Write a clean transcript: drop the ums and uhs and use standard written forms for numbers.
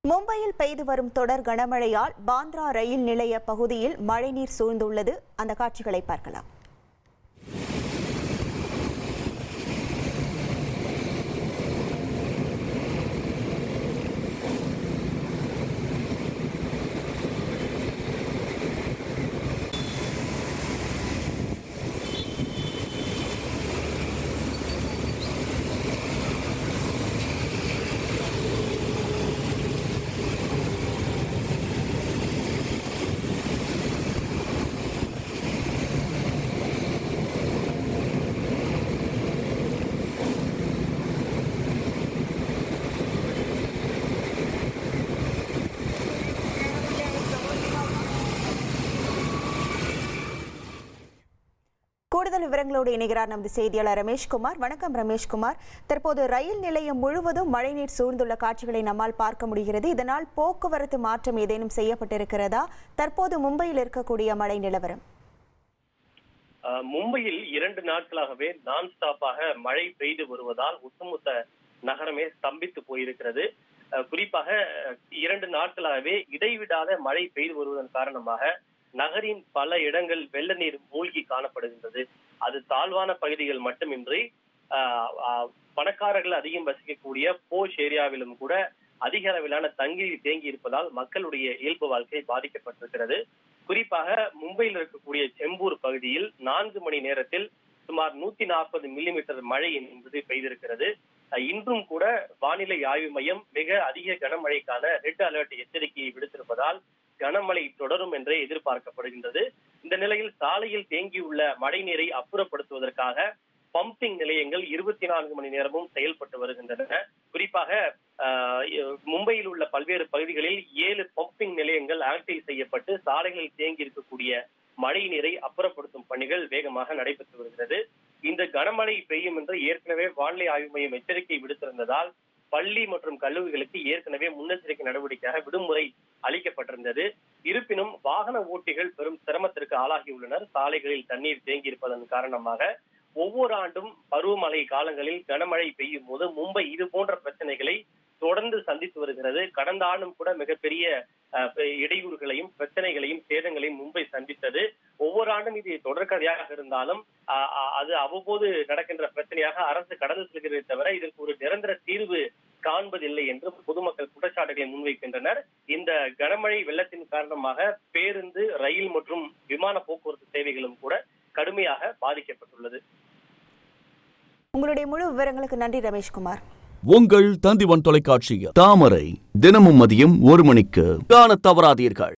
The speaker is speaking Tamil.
மும்பையில் பெய்து வரும் தொடர் கனமழையால் பாந்த்ரா ரயில் நிலைய பகுதியில் மழைநீர் சூழ்ந்துள்ளது. அந்த காட்சிகளை பார்க்கலாம். கூடுதல் விவரங்களோடு இணைகிறார் நமது செய்தியாளர் ரமேஷ்குமார். வணக்கம் ரமேஷ்குமார். தற்போது ரயில் நிலையம் முழுவதும் மழைநீர் சூழ்ந்துள்ள காட்சிகளை நம்மால் பார்க்க முடிகிறது. இதனால் போக்குவரத்து மாற்றம் ஏதேனும் செய்யப்பட்டிருக்கிறதா? தற்போது மும்பையில் இருக்கக்கூடிய மழை நிலவரம்? மும்பையில் 2 நாட்களாகவே நான் ஸ்டாப்பாக மழை பெய்து வருவதால் ஒட்டுமொத்த நகரமே ஸ்தம்பித்து போயிருக்கிறது. குறிப்பாக 2 நாட்களாகவே இடைவிடாத மழை பெய்து வருவதன் காரணமாக நகரின் பல இடங்கள் வெள்ள நீர் மூழ்கி காணப்படுகின்றது. அது தாழ்வான பகுதிகள் மட்டுமின்றி பணக்காரர்கள் அதிகம் வசிக்கக்கூடிய போஷ் ஏரியாவிலும் கூட அதிக அளவிலான தண்ணீர் தேங்கி இருப்பதால் மக்களுடைய இயல்பு வாழ்க்கை பாதிக்கப்பட்டிருக்கிறது. குறிப்பாக மும்பையில் இருக்கக்கூடிய செம்பூர் பகுதியில் 4 மணி நேரத்தில் சுமார் 140 மில்லிமீட்டர் மழை என்பது பெய்திருக்கிறது. இன்றும் கூட வானிலை ஆய்வு மையம் மிக அதிக கனமழைக்கான ரெட் அலர்ட் எச்சரிக்கையை விடுத்திருப்பதால் கனமழை தொடரும் என்றே எதிர்பார்க்கப்படுகின்றது. இந்த நிலையில் சாலையில் தேங்கியுள்ள மழை நீரை அப்புறப்படுத்துவதற்காக பம்பிங் நிலையங்கள் 24 மணி நேரமும் செயல்பட்டு வருகின்றன. குறிப்பாக மும்பையில் உள்ள பல்வேறு பகுதிகளில் 7 பம்பிங் நிலையங்கள் ஆக்டிவ் செய்யப்பட்டு சாலைகளில் தேங்கி இருக்கக்கூடிய மழை நீரை அப்புறப்படுத்தும் பணிகள் வேகமாக நடைபெற்று வருகிறது. இந்த கனமழை பெய்யும் என்று ஏற்கனவே வானிலை ஆய்வு மையம் எச்சரிக்கை விடுத்திருந்ததால் பள்ளி மற்றும் கல்லூரிகளுக்கு ஏற்கனவே முன்னெச்சரிக்கை நடவடிக்கையாக விடுமுறை அளிக்கப்பட்டிருந்தது. இருப்பினும் வாகன ஓட்டிகள் பெரும் சிரமத்திற்கு ஆளாகியுள்ளனர். சாலைகளில் தண்ணீர் தேங்கி இருப்பதன் காரணமாக ஒவ்வொரு ஆண்டும் பருவமழை காலங்களில் கனமழை பெய்யும் போது மும்பை இது போன்ற பிரச்சனைகளை தொடர்ந்து சந்தித்து வருகிறது. கடந்த ஆண்டும் கூட மிகப்பெரிய இடையூறுகளையும் பிரச்சனைகளையும் சேதங்களையும் மும்பை சந்தித்தது. ஒவ்வொரு ஆண்டும் இது தொடர்கதையாக இருந்தாலும் அது அவ்வப்போது நடக்கின்ற பிரச்சனையாக அரசு கடந்து செல்கிறதை தவிர இதற்கு ஒரு நிரந்தர தீர்வு காண்பதில்லை என்று பொதுமக்கள் குற்றச்சாட்டுகளை முன்வைக்கின்றனர். இந்த கனமழை வெள்ளத்தின் காரணமாக பேருந்து, ரயில் மற்றும் விமான போக்குவரத்து சேவைகளும் கூட கடுமையாக பாதிக்கப்பட்டுள்ளது. உங்களுடைய முழு விவரங்களுக்கு நன்றி ரமேஷ்குமார். உங்கள் தந்திவன் தொலைக்காட்சியில் தாமரை தினமும் மதியம் 1 மணிக்கு காணத் தவறாதீர்கள்.